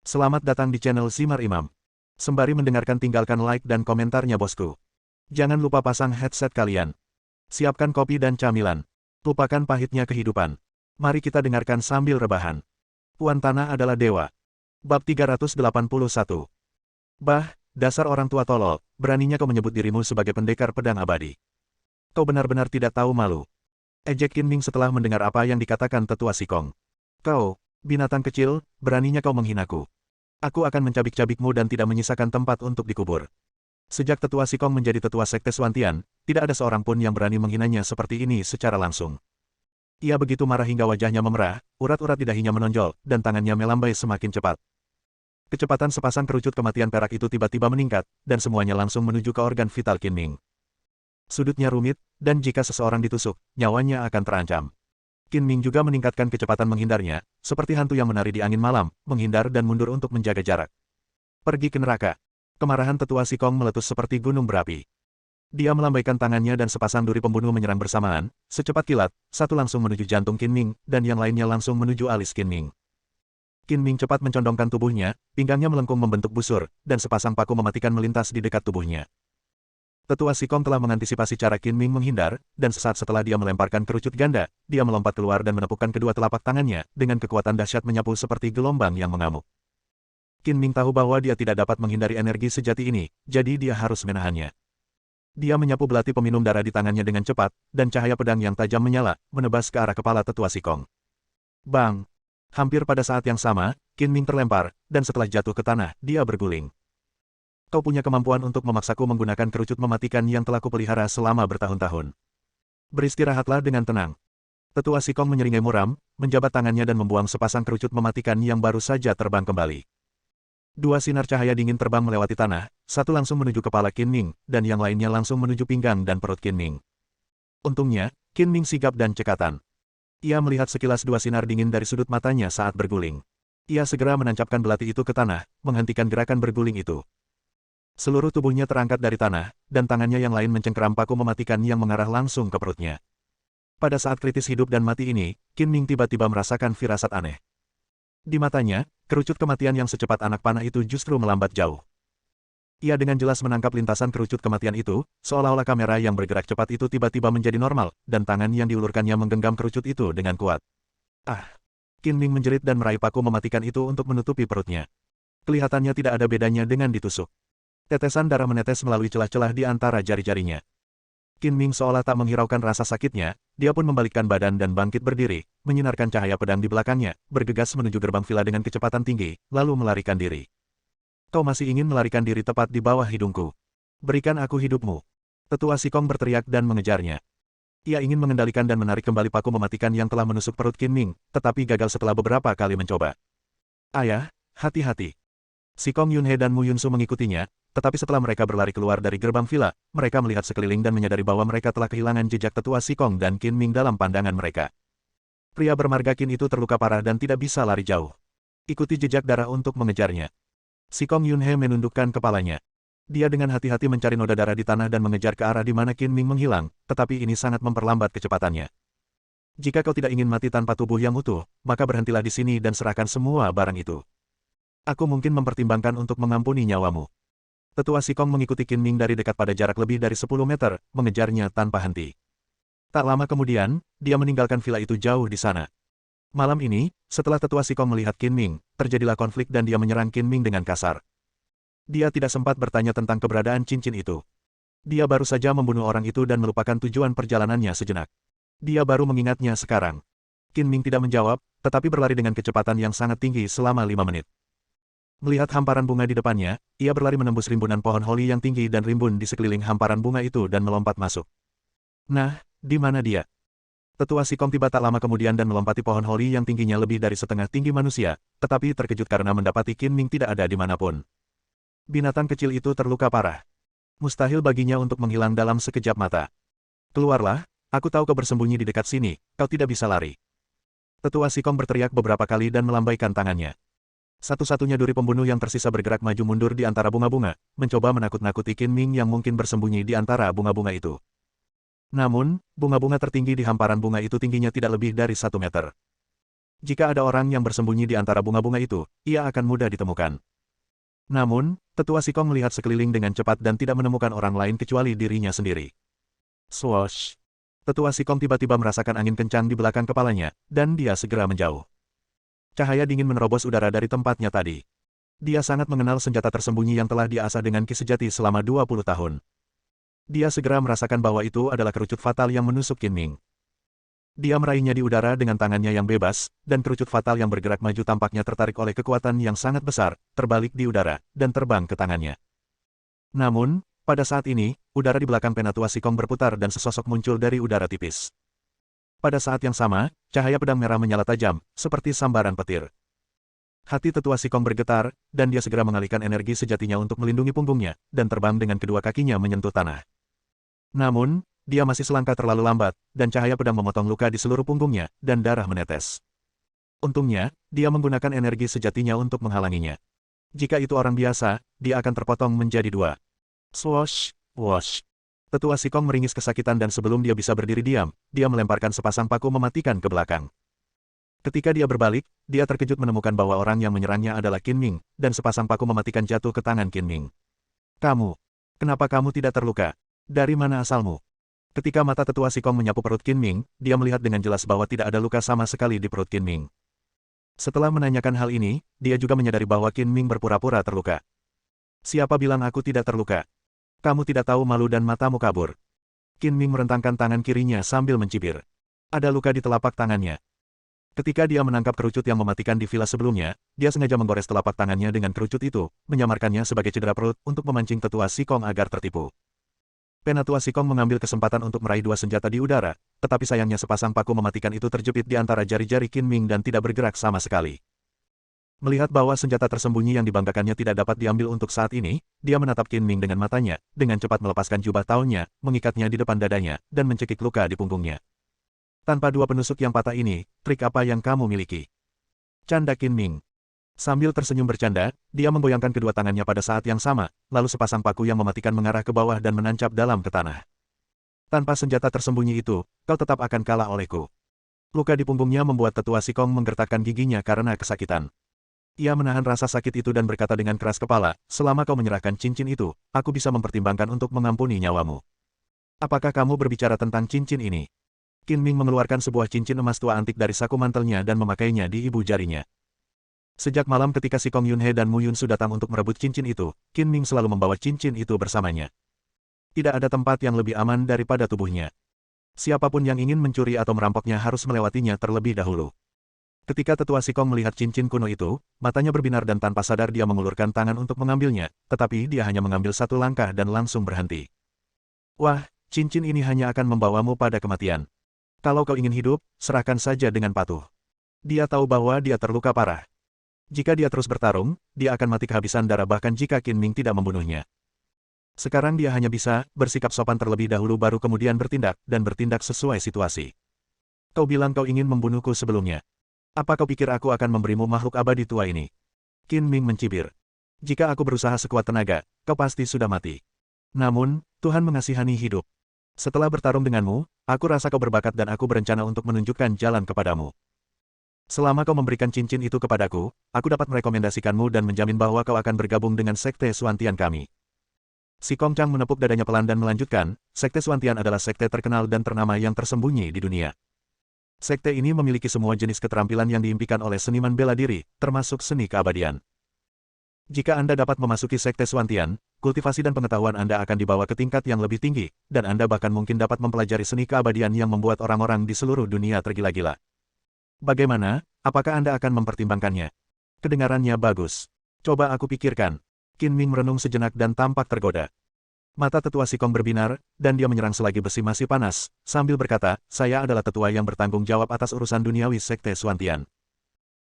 Selamat datang di channel Zimar Imam. Sembari mendengarkan tinggalkan like dan komentarnya bosku. Jangan lupa pasang headset kalian. Siapkan kopi dan camilan. Lupakan pahitnya kehidupan. Mari kita dengarkan sambil rebahan. Puan Tanah adalah dewa. Bab 381. Bah, dasar orang tua tolol, beraninya kau menyebut dirimu sebagai pendekar pedang abadi. Kau benar-benar tidak tahu malu. Ejek Qin Ming setelah mendengar apa yang dikatakan tetua Sikong. Kau, binatang kecil, beraninya kau menghinaku. Aku akan mencabik-cabikmu dan tidak menyisakan tempat untuk dikubur. Sejak tetua Sikong menjadi tetua sekte Suantian, tidak ada seorang pun yang berani menghinanya seperti ini secara langsung. Ia begitu marah hingga wajahnya memerah, urat-urat di dahinya menonjol, dan tangannya melambai semakin cepat. Kecepatan sepasang kerucut kematian perak itu tiba-tiba meningkat, dan semuanya langsung menuju ke organ vital Qin Ming. Sudutnya rumit, dan jika seseorang ditusuk, nyawanya akan terancam. Qin Ming juga meningkatkan kecepatan menghindarnya, seperti hantu yang menari di angin malam, menghindar dan mundur untuk menjaga jarak. Pergi ke neraka. Kemarahan tetua Sikong meletus seperti gunung berapi. Dia melambaikan tangannya dan sepasang duri pembunuh menyerang bersamaan, secepat kilat, satu langsung menuju jantung Qin Ming, dan yang lainnya langsung menuju alis Qin Ming. Qin Ming cepat mencondongkan tubuhnya, pinggangnya melengkung membentuk busur, dan sepasang paku mematikan melintas di dekat tubuhnya. Tetua Sikong telah mengantisipasi cara Qin Ming menghindar, dan sesaat setelah dia melemparkan kerucut ganda, dia melompat keluar dan menepukkan kedua telapak tangannya, dengan kekuatan dahsyat menyapu seperti gelombang yang mengamuk. Qin Ming tahu bahwa dia tidak dapat menghindari energi sejati ini, jadi dia harus menahannya. Dia menyapu belati peminum darah di tangannya dengan cepat, dan cahaya pedang yang tajam menyala, menebas ke arah kepala tetua Sikong. Bang! Hampir pada saat yang sama, Qin Ming terlempar, dan setelah jatuh ke tanah, dia berguling. Kau punya kemampuan untuk memaksaku menggunakan kerucut mematikan yang telah kupelihara selama bertahun-tahun. Beristirahatlah dengan tenang. Tetua Sikong menyeringai muram, menjabat tangannya dan membuang sepasang kerucut mematikan yang baru saja terbang kembali. Dua sinar cahaya dingin terbang melewati tanah, satu langsung menuju kepala Qin Ming, dan yang lainnya langsung menuju pinggang dan perut Qin Ming. Untungnya, Qin Ming sigap dan cekatan. Ia melihat sekilas dua sinar dingin dari sudut matanya saat berguling. Ia segera menancapkan belati itu ke tanah, menghentikan gerakan berguling itu. Seluruh tubuhnya terangkat dari tanah, dan tangannya yang lain mencengkeram paku mematikan yang mengarah langsung ke perutnya. Pada saat kritis hidup dan mati ini, Qin Ming tiba-tiba merasakan firasat aneh. Di matanya, kerucut kematian yang secepat anak panah itu justru melambat jauh. Ia dengan jelas menangkap lintasan kerucut kematian itu, seolah-olah kamera yang bergerak cepat itu tiba-tiba menjadi normal, dan tangan yang diulurkannya menggenggam kerucut itu dengan kuat. Ah! Qin Ming menjerit dan meraih paku mematikan itu untuk menutupi perutnya. Kelihatannya tidak ada bedanya dengan ditusuk. Tetesan darah menetes melalui celah-celah di antara jari-jarinya. Qin Ming seolah tak menghiraukan rasa sakitnya, dia pun membalikkan badan dan bangkit berdiri, menyinarkan cahaya pedang di belakangnya, bergegas menuju gerbang villa dengan kecepatan tinggi, lalu melarikan diri. Kau masih ingin melarikan diri tepat di bawah hidungku. Berikan aku hidupmu. Tetua Sikong berteriak dan mengejarnya. Ia ingin mengendalikan dan menarik kembali paku mematikan yang telah menusuk perut Qin Ming, tetapi gagal setelah beberapa kali mencoba. Ayah, hati-hati. Sikong Yunhe dan Mu Yunsu mengikutinya, tetapi setelah mereka berlari keluar dari gerbang villa, mereka melihat sekeliling dan menyadari bahwa mereka telah kehilangan jejak tetua Sikong dan Qin Ming dalam pandangan mereka. Pria bermarga Qin itu terluka parah dan tidak bisa lari jauh. Ikuti jejak darah untuk mengejarnya. Sikong Yunhe menundukkan kepalanya. Dia dengan hati-hati mencari noda darah di tanah dan mengejar ke arah di mana Qin Ming menghilang, tetapi ini sangat memperlambat kecepatannya. Jika kau tidak ingin mati tanpa tubuh yang utuh, maka berhentilah di sini dan serahkan semua barang itu. Aku mungkin mempertimbangkan untuk mengampuni nyawamu. Tetua Sikong mengikuti Qin Ming dari dekat pada jarak lebih dari 10 meter, mengejarnya tanpa henti. Tak lama kemudian, dia meninggalkan villa itu jauh di sana. Malam ini, setelah tetua Sikong melihat Qin Ming, terjadilah konflik dan dia menyerang Qin Ming dengan kasar. Dia tidak sempat bertanya tentang keberadaan cincin itu. Dia baru saja membunuh orang itu dan melupakan tujuan perjalanannya sejenak. Dia baru mengingatnya sekarang. Qin Ming tidak menjawab, tetapi berlari dengan kecepatan yang sangat tinggi selama 5 menit. Melihat hamparan bunga di depannya, ia berlari menembus rimbunan pohon holi yang tinggi dan rimbun di sekeliling hamparan bunga itu dan melompat masuk. Nah, di mana dia? Tetua Sikong tiba tak lama kemudian dan melompati pohon holi yang tingginya lebih dari setengah tinggi manusia, tetapi terkejut karena mendapati Qin Ming tidak ada di manapun. Binatang kecil itu terluka parah. Mustahil baginya untuk menghilang dalam sekejap mata. Keluarlah, aku tahu kau bersembunyi di dekat sini, kau tidak bisa lari. Tetua Sikong berteriak beberapa kali dan melambaikan tangannya. Satu-satunya duri pembunuh yang tersisa bergerak maju mundur di antara bunga-bunga, mencoba menakut-nakuti Qin Ming yang mungkin bersembunyi di antara bunga-bunga itu. Namun, bunga-bunga tertinggi di hamparan bunga itu tingginya tidak lebih dari 1 meter. Jika ada orang yang bersembunyi di antara bunga-bunga itu, ia akan mudah ditemukan. Namun, Tetua Sikong melihat sekeliling dengan cepat dan tidak menemukan orang lain kecuali dirinya sendiri. Swoosh! Tetua Sikong tiba-tiba merasakan angin kencang di belakang kepalanya, dan dia segera menjauh. Cahaya dingin menerobos udara dari tempatnya tadi. Dia sangat mengenal senjata tersembunyi yang telah dia asah dengan ki sejati selama 20 tahun. Dia segera merasakan bahwa itu adalah kerucut fatal yang menusuk Qin Ming. Dia meraihnya di udara dengan tangannya yang bebas, dan kerucut fatal yang bergerak maju tampaknya tertarik oleh kekuatan yang sangat besar, terbalik di udara, dan terbang ke tangannya. Namun, pada saat ini, udara di belakang Penatua Sikong berputar dan sesosok muncul dari udara tipis. Pada saat yang sama, cahaya pedang merah menyala tajam, seperti sambaran petir. Hati Tetua Sikong bergetar, dan dia segera mengalihkan energi sejatinya untuk melindungi punggungnya, dan terbang dengan kedua kakinya menyentuh tanah. Namun, dia masih selangkah terlalu lambat, dan cahaya pedang memotong luka di seluruh punggungnya, dan darah menetes. Untungnya, dia menggunakan energi sejatinya untuk menghalanginya. Jika itu orang biasa, dia akan terpotong menjadi dua. Swoosh, whoosh. Tetua Sikong meringis kesakitan dan sebelum dia bisa berdiri diam, dia melemparkan sepasang paku mematikan ke belakang. Ketika dia berbalik, dia terkejut menemukan bahwa orang yang menyerangnya adalah Qin Ming, dan sepasang paku mematikan jatuh ke tangan Qin Ming. Kenapa kamu tidak terluka? Dari mana asalmu? Ketika mata Tetua Sikong menyapu perut Qin Ming, dia melihat dengan jelas bahwa tidak ada luka sama sekali di perut Qin Ming. Setelah menanyakan hal ini, dia juga menyadari bahwa Qin Ming berpura-pura terluka. Siapa bilang aku tidak terluka? Kamu tidak tahu malu dan matamu kabur. Qin Ming merentangkan tangan kirinya sambil mencibir. Ada luka di telapak tangannya. Ketika dia menangkap kerucut yang mematikan di villa sebelumnya, dia sengaja menggores telapak tangannya dengan kerucut itu, menyamarkannya sebagai cedera perut untuk memancing Tetua Sikong agar tertipu. Penatua Sikong mengambil kesempatan untuk meraih dua senjata di udara, tetapi sayangnya sepasang paku mematikan itu terjepit di antara jari-jari Qin Ming dan tidak bergerak sama sekali. Melihat bahwa senjata tersembunyi yang dibanggakannya tidak dapat diambil untuk saat ini, dia menatap Qin Ming dengan matanya, dengan cepat melepaskan jubah taunnya, mengikatnya di depan dadanya, dan mencekik luka di punggungnya. Tanpa dua penusuk yang patah ini, trik apa yang kamu miliki? Canda Qin Ming. Sambil tersenyum bercanda, dia menggoyangkan kedua tangannya pada saat yang sama, lalu sepasang paku yang mematikan mengarah ke bawah dan menancap dalam ke tanah. Tanpa senjata tersembunyi itu, kau tetap akan kalah olehku. Luka di punggungnya membuat Tetua Sikong menggertakkan giginya karena kesakitan. Ia menahan rasa sakit itu dan berkata dengan keras kepala, selama kau menyerahkan cincin itu, aku bisa mempertimbangkan untuk mengampuni nyawamu. Apakah kamu berbicara tentang cincin ini? Qin Ming mengeluarkan sebuah cincin emas tua antik dari saku mantelnya dan memakainya di ibu jarinya. Sejak malam ketika Sikong Yunhe dan Mu Yunsu datang untuk merebut cincin itu, Qin Ming selalu membawa cincin itu bersamanya. Tidak ada tempat yang lebih aman daripada tubuhnya. Siapapun yang ingin mencuri atau merampoknya harus melewatinya terlebih dahulu. Ketika Tetua Sikong melihat cincin kuno itu, matanya berbinar dan tanpa sadar dia mengulurkan tangan untuk mengambilnya, tetapi dia hanya mengambil satu langkah dan langsung berhenti. Wah, cincin ini hanya akan membawamu pada kematian. Kalau kau ingin hidup, serahkan saja dengan patuh. Dia tahu bahwa dia terluka parah. Jika dia terus bertarung, dia akan mati kehabisan darah bahkan jika Qin Ming tidak membunuhnya. Sekarang dia hanya bisa bersikap sopan terlebih dahulu baru kemudian bertindak, dan bertindak sesuai situasi. Kau bilang kau ingin membunuhku sebelumnya. Apa kau pikir aku akan memberimu makhluk abadi tua ini? Qin Ming mencibir. Jika aku berusaha sekuat tenaga, kau pasti sudah mati. Namun, Tuhan mengasihani hidup. Setelah bertarung denganmu, aku rasa kau berbakat dan aku berencana untuk menunjukkan jalan kepadamu. Selama kau memberikan cincin itu kepadaku, aku dapat merekomendasikanmu dan menjamin bahwa kau akan bergabung dengan Sekte Suantian kami. Sikong Chang menepuk dadanya pelan dan melanjutkan, Sekte Suantian adalah sekte terkenal dan ternama yang tersembunyi di dunia. Sekte ini memiliki semua jenis keterampilan yang diimpikan oleh seniman bela diri, termasuk seni keabadian. Jika Anda dapat memasuki Sekte Suantian, kultivasi dan pengetahuan Anda akan dibawa ke tingkat yang lebih tinggi, dan Anda bahkan mungkin dapat mempelajari seni keabadian yang membuat orang-orang di seluruh dunia tergila-gila. Bagaimana, apakah Anda akan mempertimbangkannya? Kedengarannya bagus. Coba aku pikirkan. Qin Ming merenung sejenak dan tampak tergoda. Mata Tetua Sikong berbinar, dan dia menyerang selagi besi masih panas, sambil berkata, saya adalah tetua yang bertanggung jawab atas urusan duniawi Sekte Suantian.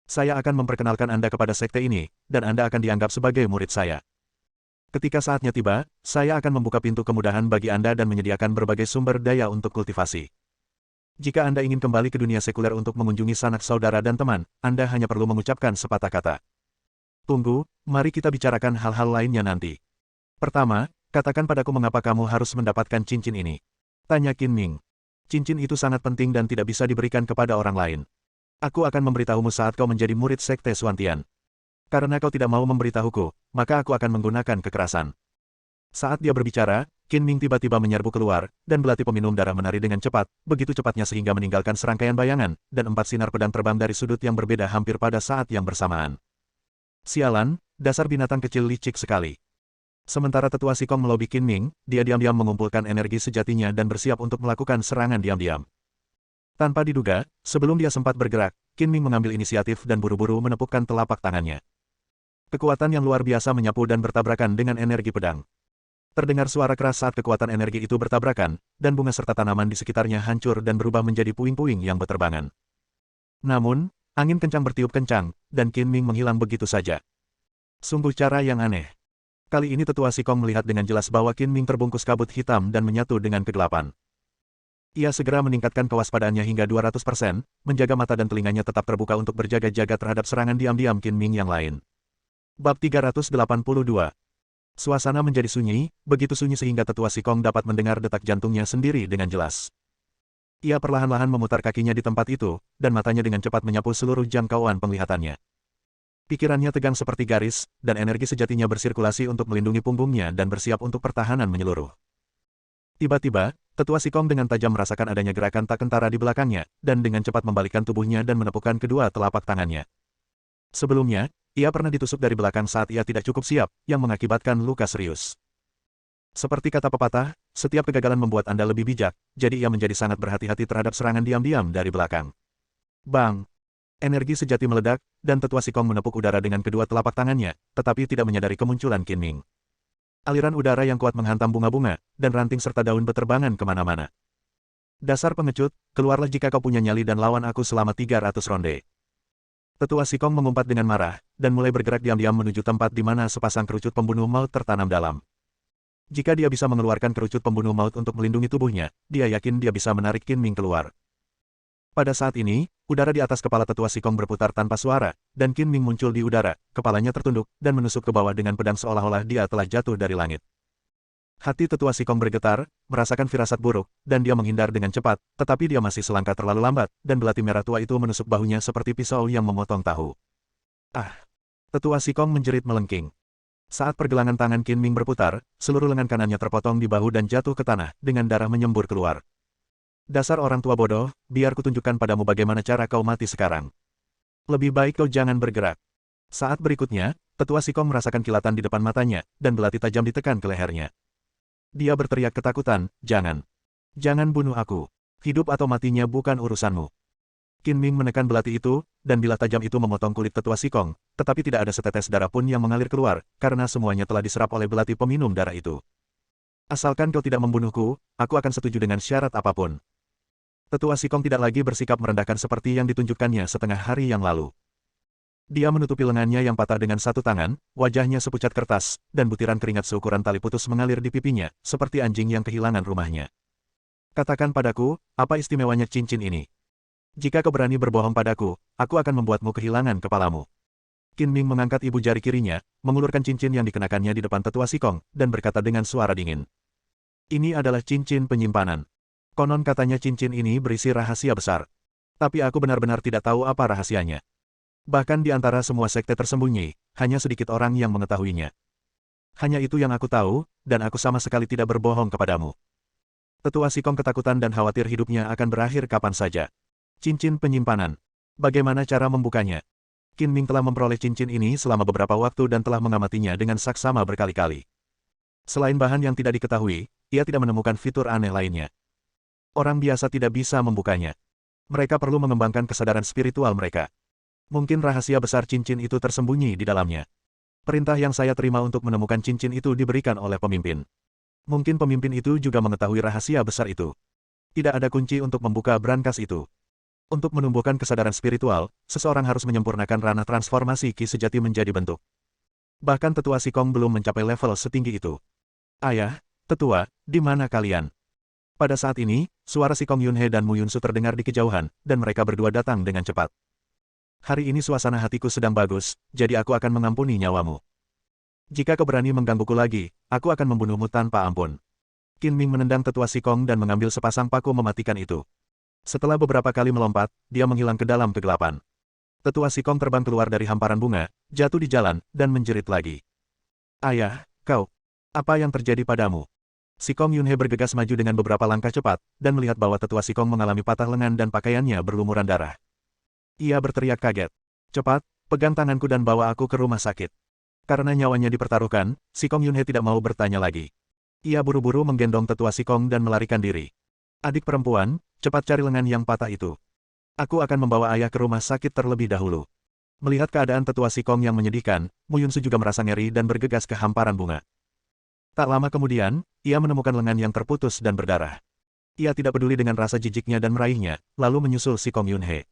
Saya akan memperkenalkan Anda kepada sekte ini, dan Anda akan dianggap sebagai murid saya. Ketika saatnya tiba, saya akan membuka pintu kemudahan bagi Anda dan menyediakan berbagai sumber daya untuk kultivasi. Jika Anda ingin kembali ke dunia sekuler untuk mengunjungi sanak saudara dan teman, Anda hanya perlu mengucapkan sepatah kata. Tunggu, mari kita bicarakan hal-hal lainnya nanti. Pertama, katakan padaku mengapa kamu harus mendapatkan cincin ini. Tanya Qin Ming. Cincin itu sangat penting dan tidak bisa diberikan kepada orang lain. Aku akan memberitahumu saat kau menjadi murid Sekte Suantian. Karena kau tidak mau memberitahuku, maka aku akan menggunakan kekerasan. Saat dia berbicara, Qin Ming tiba-tiba menyerbu keluar, dan belati peminum darah menari dengan cepat, begitu cepatnya sehingga meninggalkan serangkaian bayangan, dan 4 sinar pedang terbang dari sudut yang berbeda hampir pada saat yang bersamaan. Sialan, dasar binatang kecil licik sekali. Sementara tetua Sikong melobi Qin Ming, dia diam-diam mengumpulkan energi sejatinya dan bersiap untuk melakukan serangan diam-diam. Tanpa diduga, sebelum dia sempat bergerak, Qin Ming mengambil inisiatif dan buru-buru menepukkan telapak tangannya. Kekuatan yang luar biasa menyapu dan bertabrakan dengan energi pedang. Terdengar suara keras saat kekuatan energi itu bertabrakan, dan bunga serta tanaman di sekitarnya hancur dan berubah menjadi puing-puing yang berterbangan. Namun, angin kencang bertiup kencang, dan Qin Ming menghilang begitu saja. Sungguh cara yang aneh. Kali ini tetua Sikong melihat dengan jelas bahwa Qin Ming terbungkus kabut hitam dan menyatu dengan kegelapan. Ia segera meningkatkan kewaspadaannya hingga 200%, menjaga mata dan telinganya tetap terbuka untuk berjaga-jaga terhadap serangan diam-diam Qin Ming yang lain. Bab 382. Suasana menjadi sunyi, begitu sunyi sehingga tetua Sikong dapat mendengar detak jantungnya sendiri dengan jelas. Ia perlahan-lahan memutar kakinya di tempat itu, dan matanya dengan cepat menyapu seluruh jangkauan penglihatannya. Pikirannya tegang seperti garis, dan energi sejatinya bersirkulasi untuk melindungi punggungnya dan bersiap untuk pertahanan menyeluruh. Tiba-tiba, tetua Sikong dengan tajam merasakan adanya gerakan tak kentara di belakangnya, dan dengan cepat membalikkan tubuhnya dan menepukkan kedua telapak tangannya. Sebelumnya, ia pernah ditusuk dari belakang saat ia tidak cukup siap, yang mengakibatkan luka serius. Seperti kata pepatah, setiap kegagalan membuat Anda lebih bijak, jadi ia menjadi sangat berhati-hati terhadap serangan diam-diam dari belakang. Bang! Energi sejati meledak, dan tetua Sikong menepuk udara dengan kedua telapak tangannya, tetapi tidak menyadari kemunculan Qin Ming. Aliran udara yang kuat menghantam bunga-bunga, dan ranting serta daun beterbangan kemana-mana. Dasar pengecut, keluarlah jika kau punya nyali dan lawan aku selama 300 ronde. Tetua Sikong mengumpat dengan marah, dan mulai bergerak diam-diam menuju tempat di mana sepasang kerucut pembunuh maut tertanam dalam. Jika dia bisa mengeluarkan kerucut pembunuh maut untuk melindungi tubuhnya, dia yakin dia bisa menarik Qin Ming keluar. Pada saat ini, udara di atas kepala tetua Sikong berputar tanpa suara, dan Qin Ming muncul di udara, kepalanya tertunduk, dan menusuk ke bawah dengan pedang seolah-olah dia telah jatuh dari langit. Hati tetua Sikong bergetar, merasakan firasat buruk, dan dia menghindar dengan cepat, tetapi dia masih selangkah terlalu lambat, dan belati merah tua itu menusuk bahunya seperti pisau yang memotong tahu. Ah! Tetua Sikong menjerit melengking. Saat pergelangan tangan Qin Ming berputar, seluruh lengan kanannya terpotong di bahu dan jatuh ke tanah, dengan darah menyembur keluar. Dasar orang tua bodoh, biar kutunjukkan padamu bagaimana cara kau mati sekarang. Lebih baik kau jangan bergerak. Saat berikutnya, tetua Sikong merasakan kilatan di depan matanya, dan belati tajam ditekan ke lehernya. Dia berteriak ketakutan, jangan. Jangan bunuh aku. Hidup atau matinya bukan urusanmu. Qin Ming menekan belati itu, dan bilah tajam itu memotong kulit tetua Sikong, tetapi tidak ada setetes darah pun yang mengalir keluar, karena semuanya telah diserap oleh belati peminum darah itu. Asalkan kau tidak membunuhku, aku akan setuju dengan syarat apapun. Tetua Sikong tidak lagi bersikap merendahkan seperti yang ditunjukkannya setengah hari yang lalu. Dia menutupi lengannya yang patah dengan satu tangan, wajahnya sepucat kertas, dan butiran keringat seukuran tali putus mengalir di pipinya, seperti anjing yang kehilangan rumahnya. Katakan padaku, apa istimewanya cincin ini? Jika kau berani berbohong padaku, aku akan membuatmu kehilangan kepalamu. Qin Ming mengangkat ibu jari kirinya, mengulurkan cincin yang dikenakannya di depan tetua Sikong, dan berkata dengan suara dingin. Ini adalah cincin penyimpanan. Konon katanya cincin ini berisi rahasia besar. Tapi aku benar-benar tidak tahu apa rahasianya. Bahkan di antara semua sekte tersembunyi, hanya sedikit orang yang mengetahuinya. Hanya itu yang aku tahu, dan aku sama sekali tidak berbohong kepadamu. Tetua Sikong ketakutan dan khawatir hidupnya akan berakhir kapan saja. Cincin penyimpanan. Bagaimana cara membukanya? Qin Ming telah memperoleh cincin ini selama beberapa waktu dan telah mengamatinya dengan saksama berkali-kali. Selain bahan yang tidak diketahui, ia tidak menemukan fitur aneh lainnya. Orang biasa tidak bisa membukanya. Mereka perlu mengembangkan kesadaran spiritual mereka. Mungkin rahasia besar cincin itu tersembunyi di dalamnya. Perintah yang saya terima untuk menemukan cincin itu diberikan oleh pemimpin. Mungkin pemimpin itu juga mengetahui rahasia besar itu. Tidak ada kunci untuk membuka brankas itu. Untuk menumbuhkan kesadaran spiritual, seseorang harus menyempurnakan ranah transformasi ki sejati menjadi bentuk. Bahkan tetua Sikong belum mencapai level setinggi itu. Ayah, tetua, di mana kalian? Pada saat ini, suara Sikong Yunhe dan Mu Yunsu terdengar di kejauhan, dan mereka berdua datang dengan cepat. Hari ini suasana hatiku sedang bagus, jadi aku akan mengampuni nyawamu. Jika kau berani menggangguku lagi, aku akan membunuhmu tanpa ampun. Qin Ming menendang tetua Sikong dan mengambil sepasang paku mematikan itu. Setelah beberapa kali melompat, dia menghilang ke dalam kegelapan. Tetua Sikong terbang keluar dari hamparan bunga, jatuh di jalan, dan menjerit lagi. Ayah, kau, apa yang terjadi padamu? Sikong Yunhe bergegas maju dengan beberapa langkah cepat, dan melihat bahwa tetua Sikong mengalami patah lengan dan pakaiannya berlumuran darah. Ia berteriak kaget. Cepat, pegang tanganku dan bawa aku ke rumah sakit. Karena nyawanya dipertaruhkan, Sikong Yunhe tidak mau bertanya lagi. Ia buru-buru menggendong tetua Sikong dan melarikan diri. Adik perempuan, cepat cari lengan yang patah itu. Aku akan membawa ayah ke rumah sakit terlebih dahulu. Melihat keadaan tetua Sikong yang menyedihkan, Mu Yunsu juga merasa ngeri dan bergegas ke hamparan bunga. Tak lama kemudian, ia menemukan lengan yang terputus dan berdarah. Ia tidak peduli dengan rasa jijiknya dan meraihnya, lalu menyusul Sikong Yunhe.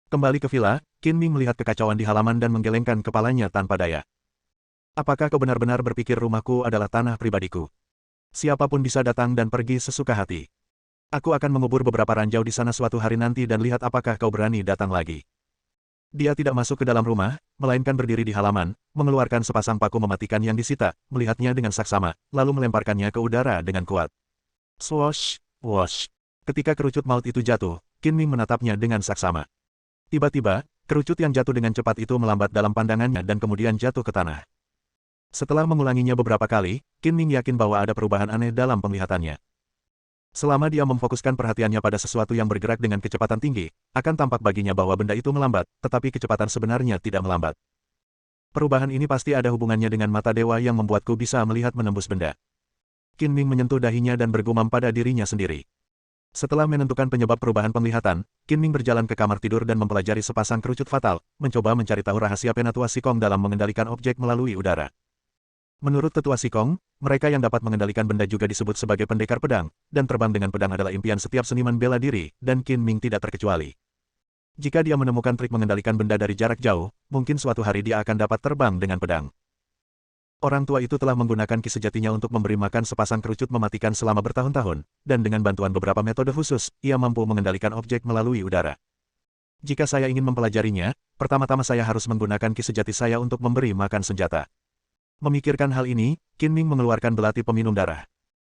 Kembali ke villa, Qin Ming melihat kekacauan di halaman dan menggelengkan kepalanya tanpa daya. Apakah kau benar-benar berpikir rumahku adalah tanah pribadiku? Siapapun bisa datang dan pergi sesuka hati. Aku akan mengubur beberapa ranjau di sana suatu hari nanti dan lihat apakah kau berani datang lagi. Dia tidak masuk ke dalam rumah, melainkan berdiri di halaman, mengeluarkan sepasang paku mematikan yang disita, melihatnya dengan saksama, lalu melemparkannya ke udara dengan kuat. Swosh, wosh. Ketika kerucut maut itu jatuh, Qin Ming menatapnya dengan saksama. Tiba-tiba, kerucut yang jatuh dengan cepat itu melambat dalam pandangannya dan kemudian jatuh ke tanah. Setelah mengulanginya beberapa kali, Qin Ming yakin bahwa ada perubahan aneh dalam penglihatannya. Selama dia memfokuskan perhatiannya pada sesuatu yang bergerak dengan kecepatan tinggi, akan tampak baginya bahwa benda itu melambat, tetapi kecepatan sebenarnya tidak melambat. Perubahan ini pasti ada hubungannya dengan mata dewa yang membuatku bisa melihat menembus benda. Qin Ming menyentuh dahinya dan bergumam pada dirinya sendiri. Setelah menentukan penyebab perubahan penglihatan, Qin Ming berjalan ke kamar tidur dan mempelajari sepasang kerucut fatal, mencoba mencari tahu rahasia Penatua Sikong dalam mengendalikan objek melalui udara. Menurut Tetua Sikong, mereka yang dapat mengendalikan benda juga disebut sebagai pendekar pedang, dan terbang dengan pedang adalah impian setiap seniman bela diri, dan Qin Ming tidak terkecuali. Jika dia menemukan trik mengendalikan benda dari jarak jauh, mungkin suatu hari dia akan dapat terbang dengan pedang. Orang tua itu telah menggunakan ki sejatinya untuk memberi makan sepasang kerucut mematikan selama bertahun-tahun, dan dengan bantuan beberapa metode khusus, ia mampu mengendalikan objek melalui udara. Jika saya ingin mempelajarinya, pertama-tama saya harus menggunakan ki sejati saya untuk memberi makan senjata. Memikirkan hal ini, Qin Ming mengeluarkan belati peminum darah.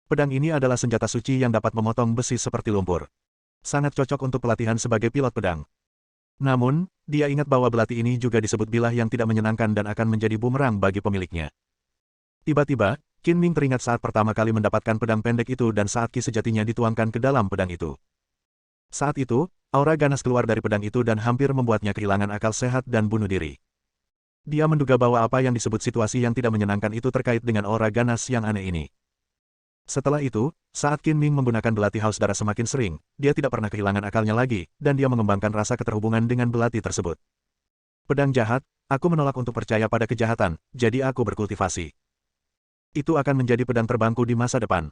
Pedang ini adalah senjata suci yang dapat memotong besi seperti lumpur. Sangat cocok untuk pelatihan sebagai pilot pedang. Namun, dia ingat bahwa belati ini juga disebut bilah yang tidak menyenangkan dan akan menjadi bumerang bagi pemiliknya. Tiba-tiba, Qin Ming teringat saat pertama kali mendapatkan pedang pendek itu dan saat ki sejatinya dituangkan ke dalam pedang itu. Saat itu, aura ganas keluar dari pedang itu dan hampir membuatnya kehilangan akal sehat dan bunuh diri. Dia menduga bahwa apa yang disebut situasi yang tidak menyenangkan itu terkait dengan aura ganas yang aneh ini. Setelah itu, saat Qin Ming menggunakan belati haus darah semakin sering, dia tidak pernah kehilangan akalnya lagi, dan dia mengembangkan rasa keterhubungan dengan belati tersebut. Pedang jahat, aku menolak untuk percaya pada kejahatan, jadi aku berkultivasi. Itu akan menjadi pedang terbangku di masa depan.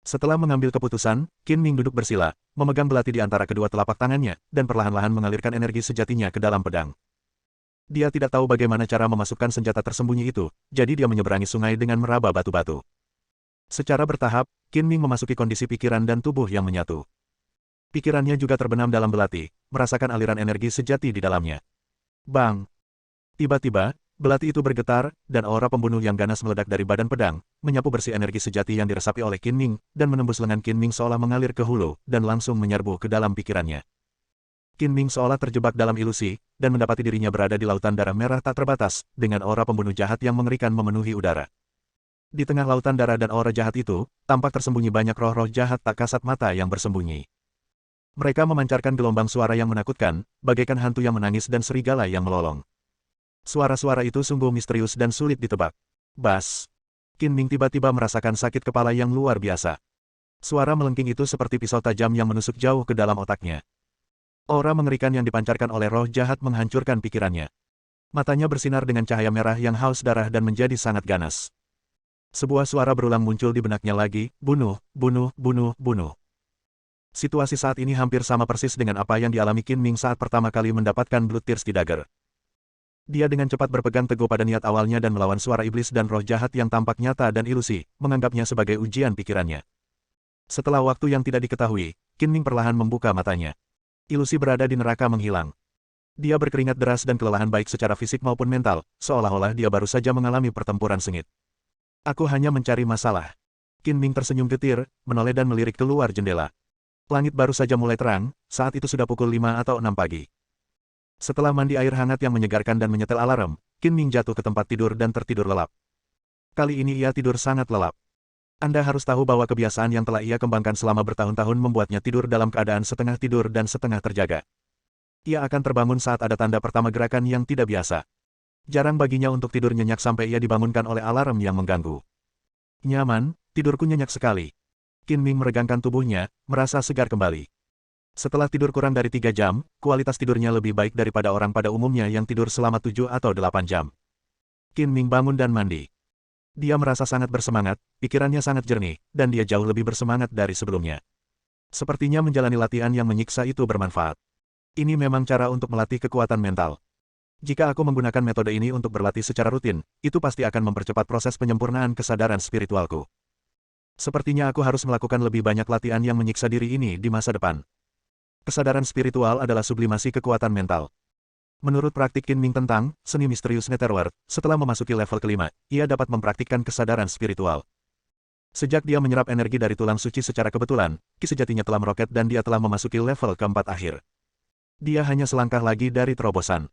Setelah mengambil keputusan, Qin Ming duduk bersila, memegang belati di antara kedua telapak tangannya, dan perlahan-lahan mengalirkan energi sejatinya ke dalam pedang. Dia tidak tahu bagaimana cara memasukkan senjata tersembunyi itu, jadi dia menyeberangi sungai dengan meraba batu-batu. Secara bertahap, Qin Ming memasuki kondisi pikiran dan tubuh yang menyatu. Pikirannya juga terbenam dalam belati, merasakan aliran energi sejati di dalamnya. Bang! Tiba-tiba, belati itu bergetar, dan aura pembunuh yang ganas meledak dari badan pedang, menyapu bersih energi sejati yang diresapi oleh Qin Ming, dan menembus lengan Qin Ming seolah mengalir ke hulu, dan langsung menyerbu ke dalam pikirannya. Qin Ming seolah terjebak dalam ilusi, dan mendapati dirinya berada di lautan darah merah tak terbatas, dengan aura pembunuh jahat yang mengerikan memenuhi udara. Di tengah lautan darah dan aura jahat itu, tampak tersembunyi banyak roh-roh jahat tak kasat mata yang bersembunyi. Mereka memancarkan gelombang suara yang menakutkan, bagaikan hantu yang menangis dan serigala yang melolong. Suara-suara itu sungguh misterius dan sulit ditebak. Bas! Qin Ming tiba-tiba merasakan sakit kepala yang luar biasa. Suara melengking itu seperti pisau tajam yang menusuk jauh ke dalam otaknya. Aura mengerikan yang dipancarkan oleh roh jahat menghancurkan pikirannya. Matanya bersinar dengan cahaya merah yang haus darah dan menjadi sangat ganas. Sebuah suara berulang muncul di benaknya lagi, bunuh, bunuh, bunuh, bunuh. Situasi saat ini hampir sama persis dengan apa yang dialami Qin Ming saat pertama kali mendapatkan Bloodthirsty Dagger. Dia dengan cepat berpegang teguh pada niat awalnya dan melawan suara iblis dan roh jahat yang tampak nyata dan ilusi, menganggapnya sebagai ujian pikirannya. Setelah waktu yang tidak diketahui, Qin Ming perlahan membuka matanya. Ilusi berada di neraka menghilang. Dia berkeringat deras dan kelelahan baik secara fisik maupun mental, seolah-olah dia baru saja mengalami pertempuran sengit. Aku hanya mencari masalah. Qin Ming tersenyum getir, menoleh dan melirik keluar jendela. Langit baru saja mulai terang, saat itu sudah pukul 5 atau 6 pagi. Setelah mandi air hangat yang menyegarkan dan menyetel alarm, Qin Ming jatuh ke tempat tidur dan tertidur lelap. Kali ini ia tidur sangat lelap. Anda harus tahu bahwa kebiasaan yang telah ia kembangkan selama bertahun-tahun membuatnya tidur dalam keadaan setengah tidur dan setengah terjaga. Ia akan terbangun saat ada tanda pertama gerakan yang tidak biasa. Jarang baginya untuk tidur nyenyak sampai ia dibangunkan oleh alarm yang mengganggu. Nyaman, tidurku nyenyak sekali. Qin Ming meregangkan tubuhnya, merasa segar kembali. Setelah tidur kurang dari 3 jam, kualitas tidurnya lebih baik daripada orang pada umumnya yang tidur selama 7 atau 8 jam. Qin Ming bangun dan mandi. Dia merasa sangat bersemangat, pikirannya sangat jernih, dan dia jauh lebih bersemangat dari sebelumnya. Sepertinya menjalani latihan yang menyiksa itu bermanfaat. Ini memang cara untuk melatih kekuatan mental. Jika aku menggunakan metode ini untuk berlatih secara rutin, itu pasti akan mempercepat proses penyempurnaan kesadaran spiritualku. Sepertinya aku harus melakukan lebih banyak latihan yang menyiksa diri ini di masa depan. Kesadaran spiritual adalah sublimasi kekuatan mental. Menurut praktik Qin Ming tentang seni misterius Netherworld, setelah memasuki level kelima, ia dapat mempraktikkan kesadaran spiritual. Sejak dia menyerap energi dari tulang suci secara kebetulan, ki sejatinya telah meroket dan dia telah memasuki level keempat akhir. Dia hanya selangkah lagi dari terobosan.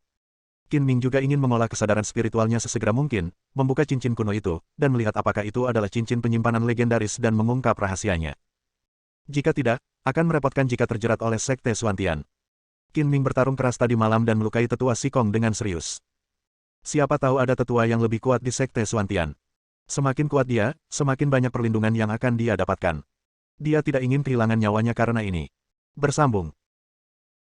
Qin Ming juga ingin mengolah kesadaran spiritualnya sesegera mungkin, membuka cincin kuno itu, dan melihat apakah itu adalah cincin penyimpanan legendaris dan mengungkap rahasianya. Jika tidak, akan merepotkan jika terjerat oleh Sekte Xuantian. Qin Ming bertarung keras tadi malam dan melukai tetua Sikong dengan serius. Siapa tahu ada tetua yang lebih kuat di Sekte Xuantian. Semakin kuat dia, semakin banyak perlindungan yang akan dia dapatkan. Dia tidak ingin kehilangan nyawanya karena ini. Bersambung.